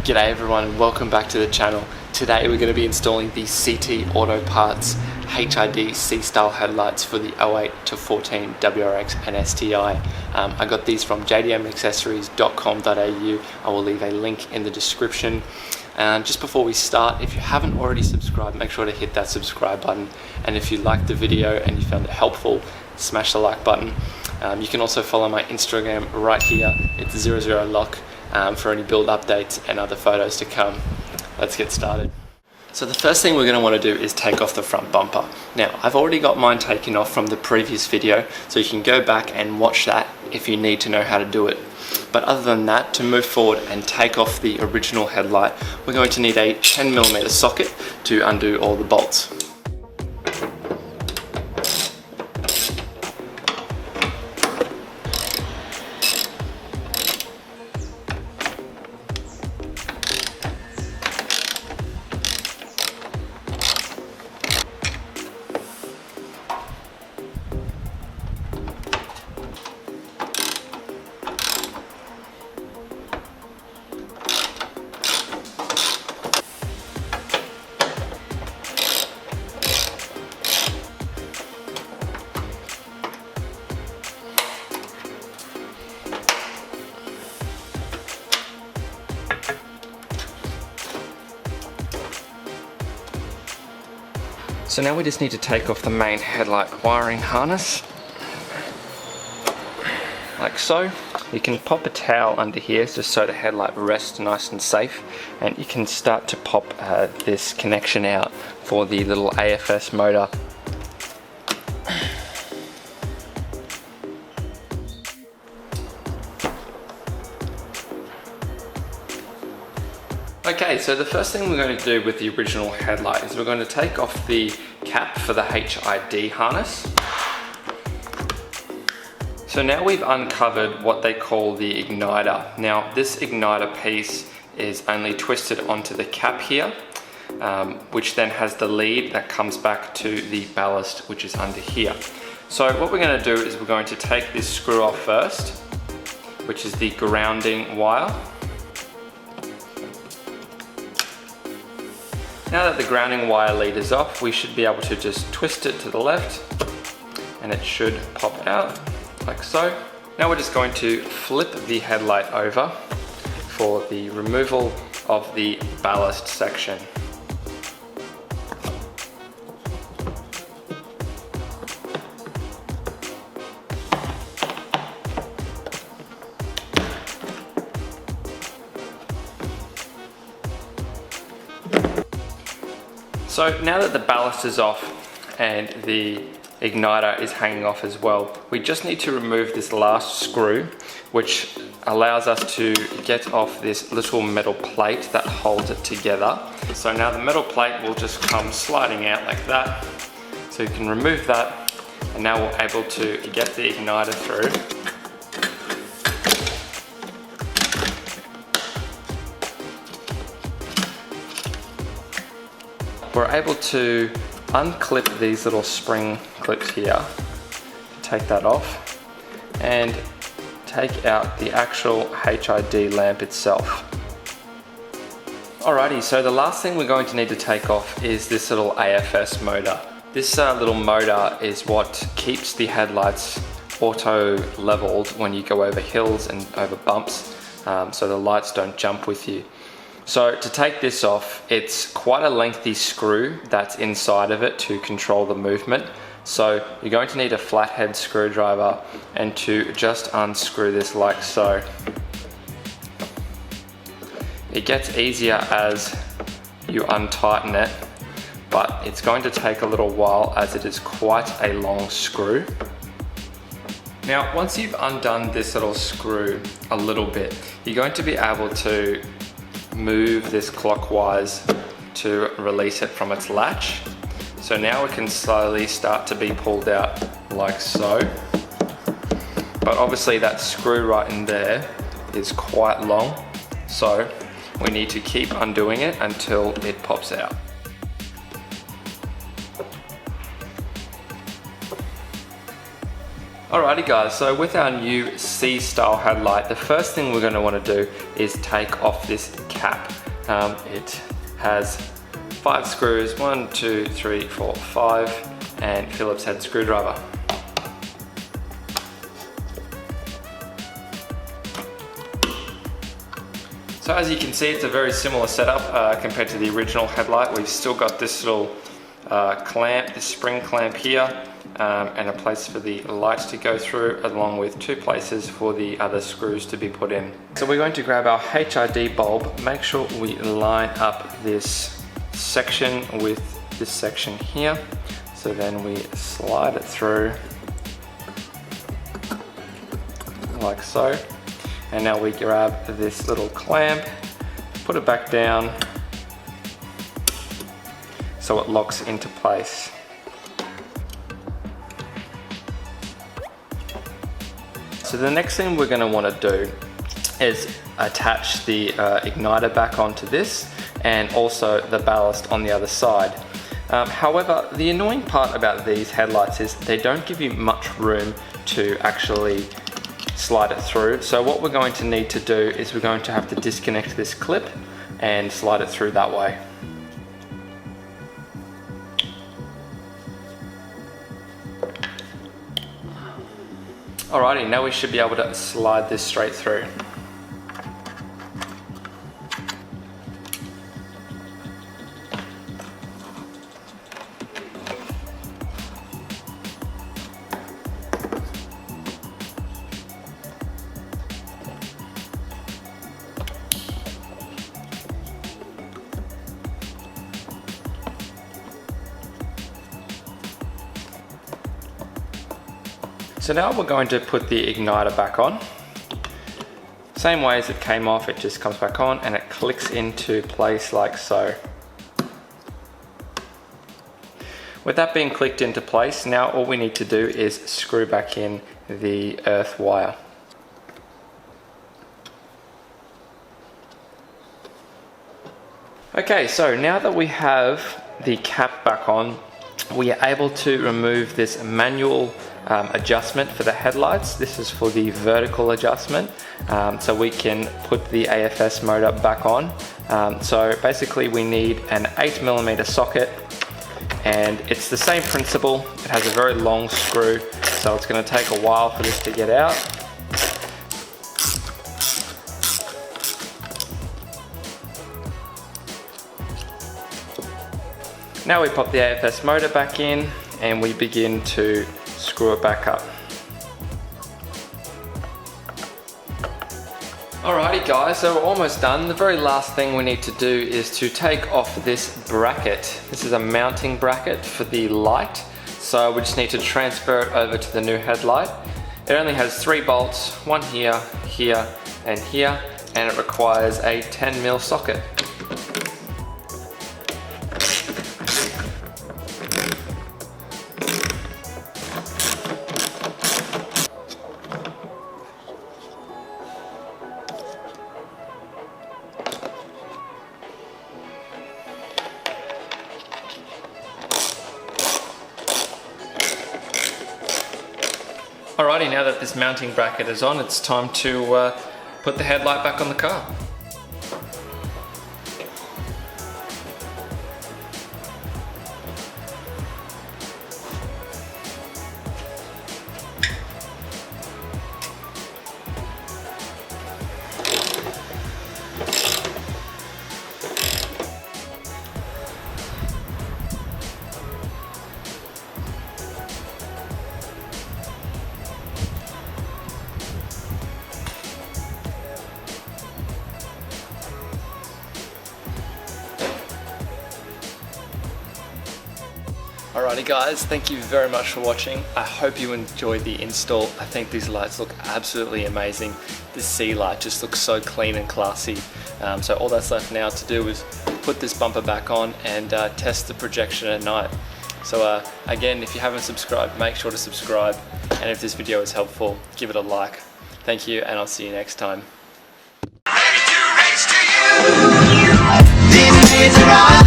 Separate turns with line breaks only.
G'day everyone and welcome back to the channel. Today we're going to be installing the CT Autoparts HID C-style headlights for the 08 to 14 WRX and STI. I got these from jdmaccessories.com.au. I will leave a link in the description. Just before we start, if you haven't already subscribed, make sure to hit that subscribe button, and if you liked the video and you found it helpful, smash the like button. You can also follow my Instagram right here. It's 00lock for any build updates and other photos to come. Let's get started. So the first thing we're going to want to do is take off the front bumper. Now, I've already got mine taken off from the previous video, so you can go back and watch that if you need to know how to do it. But other than that, to move forward and take off the original headlight, we're going to need a 10mm socket to undo all the bolts. So now we just need to take off the main headlight wiring harness, like so. You can pop a towel under here just so the headlight rests nice and safe, and you can start to pop this connection out for the little AFS motor. Okay, so the first thing we're going to do with the original headlight is we're going to take off the cap for the HID harness. So now we've uncovered what they call the igniter. Now this igniter piece is only twisted onto the cap here, which then has the lead that comes back to the ballast, which is under here. So what we're going to do is we're going to take this screw off first, which is the grounding wire. Now that the grounding wire lead is off, we should be able to just twist it to the left and it should pop out like so. Now we're just going to flip the headlight over for the removal of the ballast section. So now that the ballast is off and the igniter is hanging off as well, we just need to remove this last screw, which allows us to get off this little metal plate that holds it together. So now the metal plate will just come sliding out like that. So you can remove that, and now we're able to get the igniter through. We're able to unclip these little spring clips here, take that off, and take out the actual HID lamp itself. Alrighty, so the last thing we're going to need to take off is this little AFS motor. This little motor is what keeps the headlights auto leveled when you go over hills and over bumps, so the lights don't jump with you. So to take this off, it's quite a lengthy screw that's inside of it to control the movement. So you're going to need a flathead screwdriver and to just unscrew this like so. It gets easier as you untighten it, but it's going to take a little while as it is quite a long screw. Now, once you've undone this little screw a little bit, you're going to be able to move this clockwise to release it from its latch. So now it can slowly start to be pulled out like so. But obviously that screw right in there is quite long, so we need to keep undoing it until it pops out. Alrighty guys, so with our new C-style headlight, the first thing we're going to want to do is take off this cap. It has 5 screws, 1, 2, 3, 4, 5, and Phillips head screwdriver. So as you can see, it's a very similar setup compared to the original headlight. We've still got this little clamp, this spring clamp here, and a place for the light to go through, along with 2 places for the other screws to be put in. So we're going to grab our HID bulb, make sure we line up this section with this section here. So then we slide it through like so. And now we grab this little clamp, put it back down so it locks into place. So the next thing we're going to want to do is attach the igniter back onto this, and also the ballast on the other side. However, the annoying part about these headlights is they don't give you much room to actually slide it through. So what we're going to need to do is we're going to have to disconnect this clip and slide it through that way. Alrighty, now we should be able to slide this straight through. So now we're going to put the igniter back on. Same way as it came off, it just comes back on and it clicks into place like so. With that being clicked into place, now all we need to do is screw back in the earth wire. Okay, so now that we have the cap back on, we are able to remove this manual adjustment for the headlights. This is for the vertical adjustment, so we can put the AFS motor back on. So basically we need an 8mm socket, and it's the same principle. It has a very long screw, so it's going to take a while for this to get out. Now we pop the AFS motor back in and we begin to screw it back up. Alrighty guys, so we're almost done. The very last thing we need to do is to take off this bracket. This is a mounting bracket for the light, so we just need to transfer it over to the new headlight. It only has 3 bolts, one here, here and here, and it requires a 10mm socket. Alrighty, now that this mounting bracket is on, it's time to put the headlight back on the car. Alrighty guys, thank you very much for watching. I hope you enjoyed the install. I think these lights look absolutely amazing. This C light just looks so clean and classy. So all that's left now to do is put this bumper back on and test the projection at night. So again, if you haven't subscribed, make sure to subscribe. And if this video is helpful, give it a like. Thank you, and I'll see you next time.
Ready to race to you. These days are all.